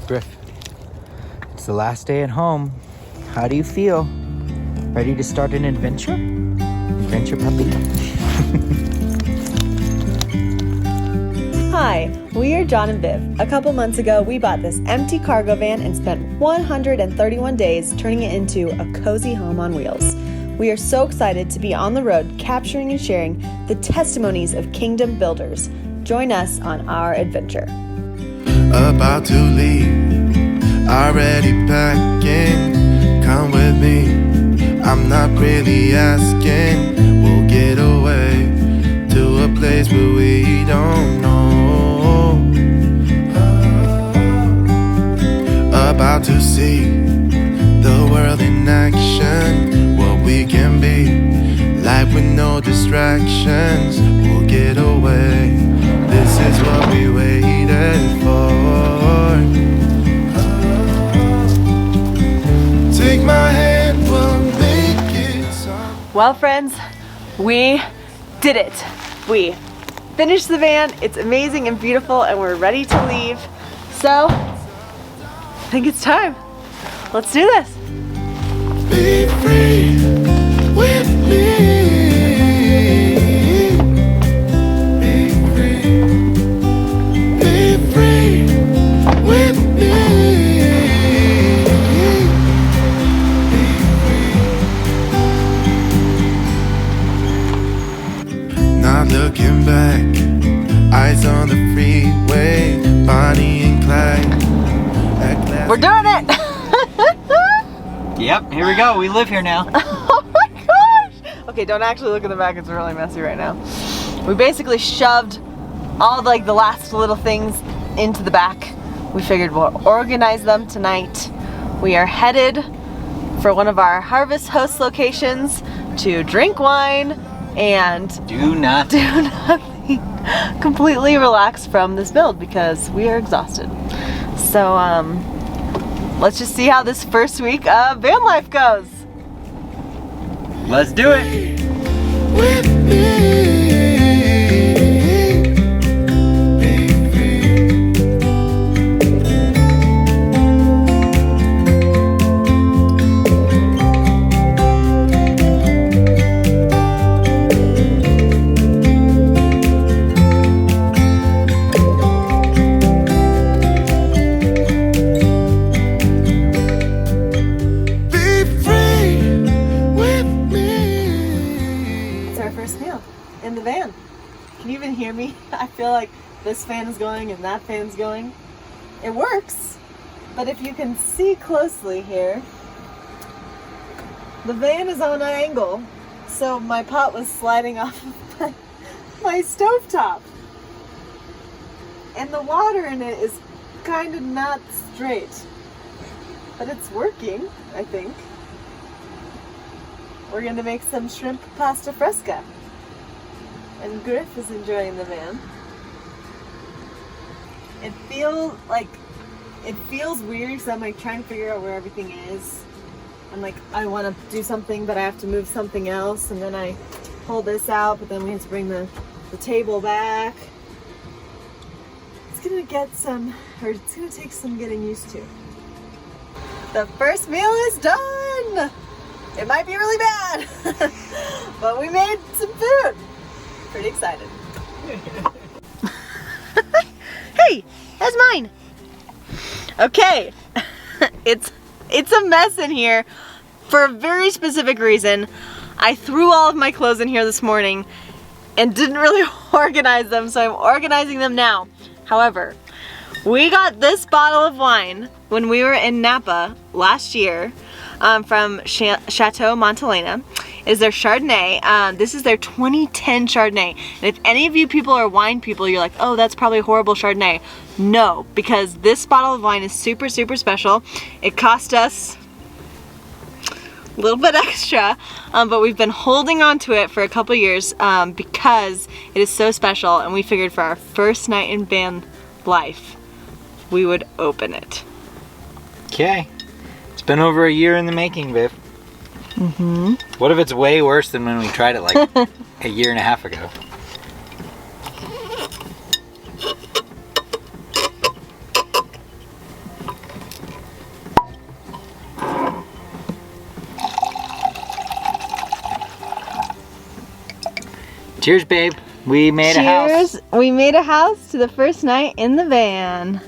Griff, it's the last day at home. How do you feel? Ready to start an adventure? Adventure puppy? Hi, we are John and Viv. A couple months ago, we bought this empty cargo van and spent 131 days turning it into a cozy home on wheels. We are so excited to be on the road capturing and sharing the testimonies of kingdom builders. Join us on our adventure. About to leave, already packing. Come with me, I'm not really asking. We'll get away to a place where we don't know. About to see the world in action, what we can be, life with no distractions. We'll get away, this is what we waited for. Take my hand, we'll make it so. Well, friends, we did it. We finished the van. It's amazing and beautiful, and we're ready to leave. So, I think it's time. Let's do this. Be free with me. Be free. Be free with me. Be free. Not looking back. Eyes on the freeway. Bonnie and Clyde. We're doing it! Yep, here we go. We live here now. Oh my gosh! Okay, don't actually look in the back. It's really messy right now. We basically shoved all like the last little things into the back. We figured we'll organize them tonight. We are headed for one of our Harvest Host locations to drink wine and Do not. do nothing. Completely relax from this build because we are exhausted. So, let's just see how this first week of van life goes. Let's do it. With me. Be free. Be free with me. It's our first meal in the van. Can you even hear me? I feel like this fan is going and that fan's going. It works, but if you can see closely here, the van is on an angle, so my pot was sliding off of my stovetop. And the water in it is kind of not straight, but it's working, I think. We're gonna make some shrimp pasta fresca. And Griff is enjoying the van. It feels weird because I'm like trying to figure out where everything is. I'm like, I want to do something, but I have to move something else, and then I pull this out, but then we have to bring the table back. It's gonna take some getting used to. The first meal is done! It might be really bad, but we made some food. Pretty excited. Hey, that's mine. Okay, it's a mess in here for a very specific reason. I threw all of my clothes in here this morning and didn't really organize them, so I'm organizing them now. However, we got this bottle of wine when we were in Napa last year from Chateau Montelena. It is their Chardonnay. This is their 2010 Chardonnay. And if any of you people are wine people, you're like, oh, that's probably horrible Chardonnay. No, because this bottle of wine is super, super special. It cost us a little bit extra, but we've been holding on to it for a couple years because it is so special, and we figured for our first night in van life, we would open it. Okay. It's been over a year in the making, Viv. Mm-hmm. What if it's way worse than when we tried it like a year and a half ago? Cheers, babe. We made a house. Cheers. We made a house to the first night in the van.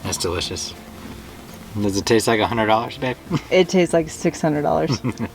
That's delicious. Does it taste like $100, babe? It tastes like $600.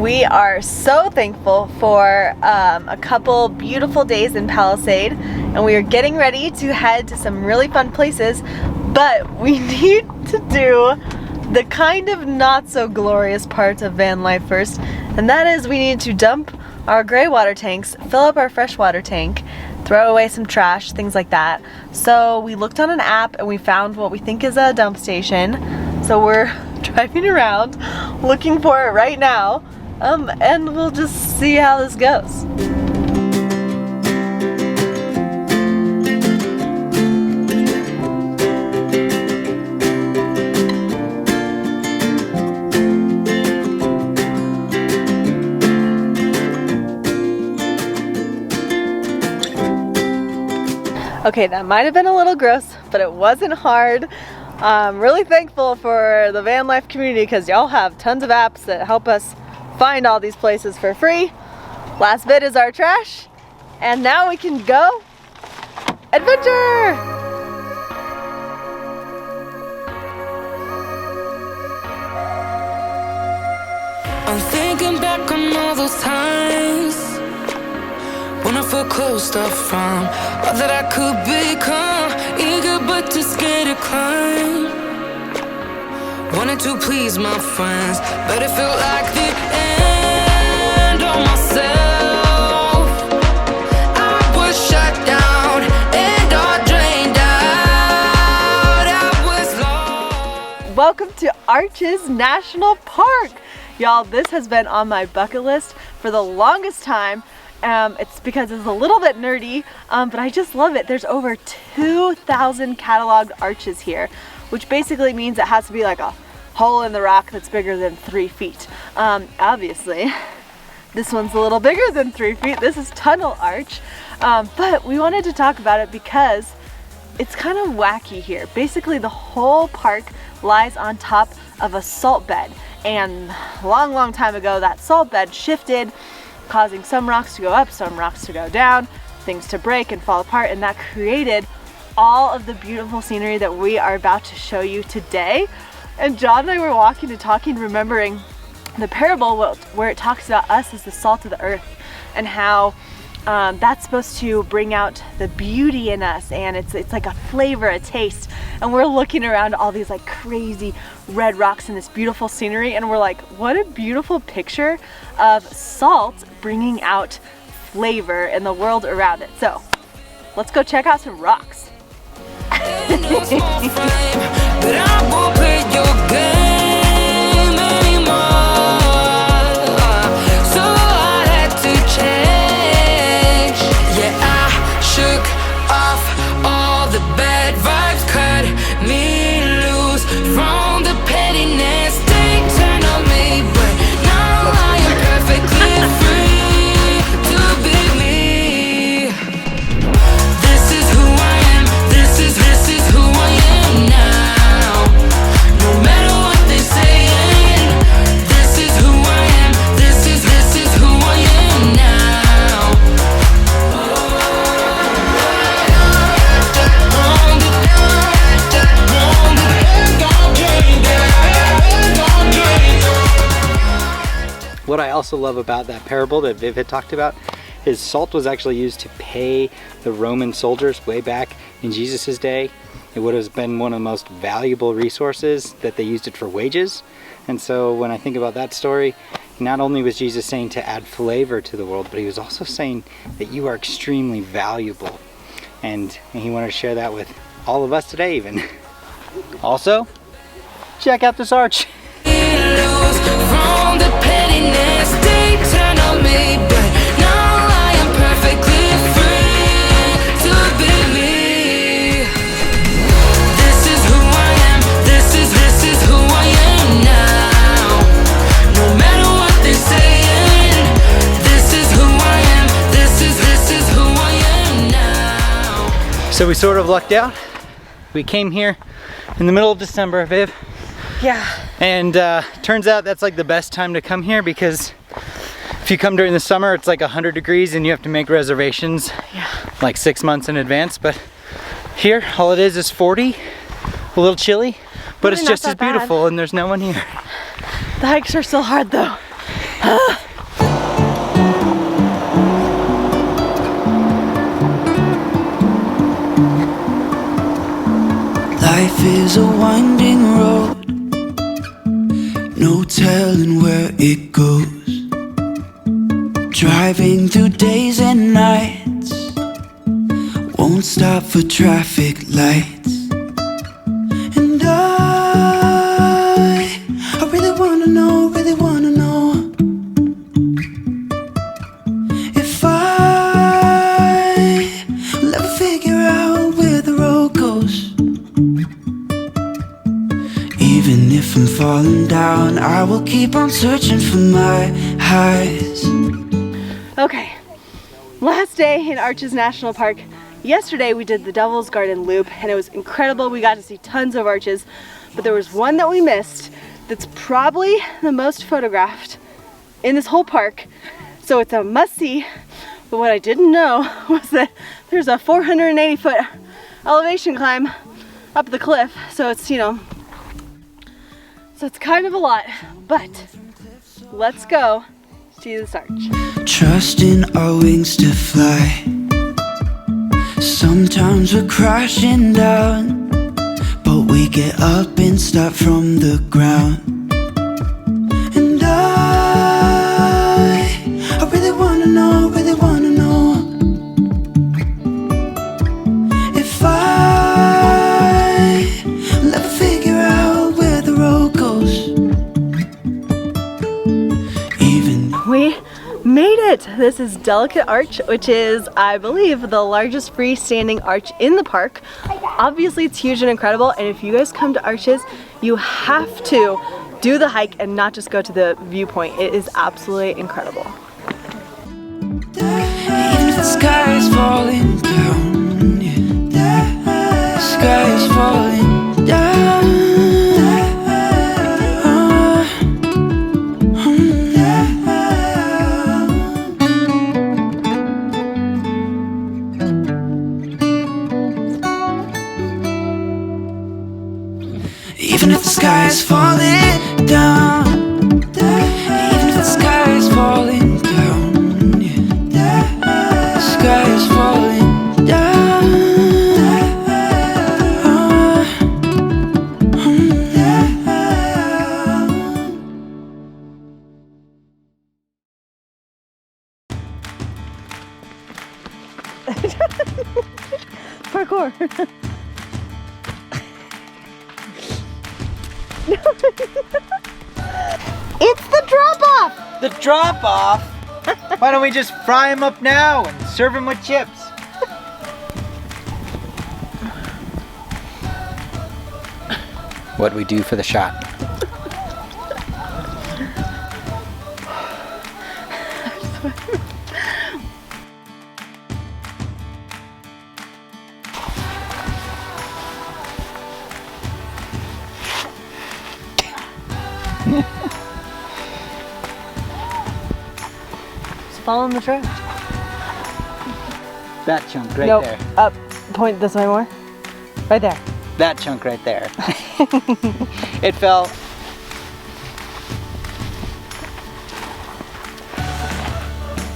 We are so thankful for a couple beautiful days in Palisade, and we are getting ready to head to some really fun places, but we need to do the kind of not so glorious part of van life first, and that is we need to dump our gray water tanks, fill up our freshwater tank, throw away some trash, things like that. So we looked on an app and we found what we think is a dump station. So we're driving around looking for it right now. And we'll just see how this goes. Okay, that might have been a little gross, but it wasn't hard. I'm really thankful for the van life community because y'all have tons of apps that help us find all these places for free. Last bit is our trash, and now we can go adventure! I'm thinking back on all those times when I felt closed off from all that I could become, eager but too scared to climb. Wanted to please my friends, but it felt like the end of myself. I was shut down and all drained out. I was lost. Welcome to Arches National Park. Y'all, this has been on my bucket list for the longest time. It's because it's a little bit nerdy, but I just love it. There's over 2,000 cataloged arches here, which basically means it has to be like a hole in the rock that's bigger than 3 feet. Obviously, this one's a little bigger than 3 feet. This is Tunnel Arch, but we wanted to talk about it because it's kind of wacky here. Basically, the whole park lies on top of a salt bed, and a long time ago, that salt bed shifted, causing some rocks to go up, some rocks to go down, things to break and fall apart, and that created all of the beautiful scenery that we are about to show you today. And John and I were walking and talking, remembering the parable where it talks about us as the salt of the earth, and how that's supposed to bring out the beauty in us, and it's like a flavor, a taste. And we're looking around all these like crazy red rocks and this beautiful scenery, and we're like, what a beautiful picture of salt bringing out flavor in the world around it. So let's go check out some rocks. In a small frame, but I won't play your game anymore. So I had to change. Yeah, I shook off all the bad vibes, cut me loose from the pettiness. They turn on me, but now I am perfectly free to be me. This is who I am. This is who I am now. No matter what they saying, this is who I am. This is who I am now. What I also love about that parable that Viv had talked about is salt was actually used to pay the Roman soldiers way back in Jesus' day. It would have been one of the most valuable resources that they used it for wages. And so when I think about that story, not only was Jesus saying to add flavor to the world, but he was also saying that you are extremely valuable. And he wanted to share that with all of us today even. Also, check out this arch. Lose from the pettiness. They turn on me, So we sort of lucked out. We came here in the middle of December, Viv. Yeah. And turns out that's like the best time to come here, because if you come during the summer, it's like 100 degrees and you have to make reservations like 6 months in advance. But here, all it is 40, a little chilly, but Really it's not just that as beautiful and there's no one here. The hikes are still hard though. Life is a winding road, no telling where it goes. Driving through days and nights, won't stop for traffic lights. And I really wanna know if I'll ever figure out where the road goes. Even if I'm falling down, I will keep on searching for my highs. Okay, last day in Arches National Park. Yesterday we did the Devil's Garden Loop and it was incredible. We got to see tons of arches, but there was one that we missed that's probably the most photographed in this whole park. So it's a must-see, but what I didn't know was that there's a 480-foot elevation climb up the cliff. So it's, you know, so it's kind of a lot, but let's go see this arch. Trust in our wings to fly. Sometimes we're crashing down, but we get up and start from the ground. And I really wanna know if I'll ever figure out where the road goes. We made it! This is Delicate Arch, which is, I believe, the largest freestanding arch in the park. Obviously it's huge and incredible, and if you guys come to Arches, you have to do the hike and not just go to the viewpoint. It is absolutely incredible. Even if the sky is falling down, yeah. The sky is falling down. Even if the sky is falling down, even if the sky is falling down, yeah. The sky is falling down. Parkour! It's the drop-off! The drop-off? Why don't we just fry them up now and serve them with chips? What'd we do for the shot? Fall in the trash. That chunk right Nope. there. Up. Point this way more. Right there. That chunk right there. It fell.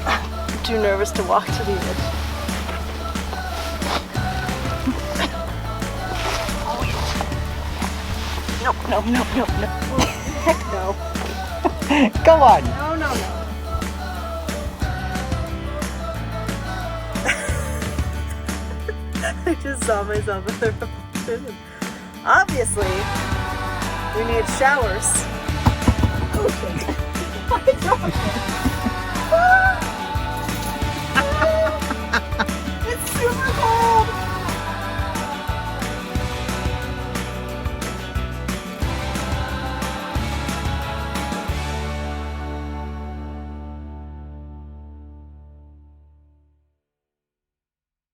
I'm too nervous to walk to the edge. No. Heck no. Come on. No. I just saw myself in the reflection. Obviously, we need showers. Oh shit.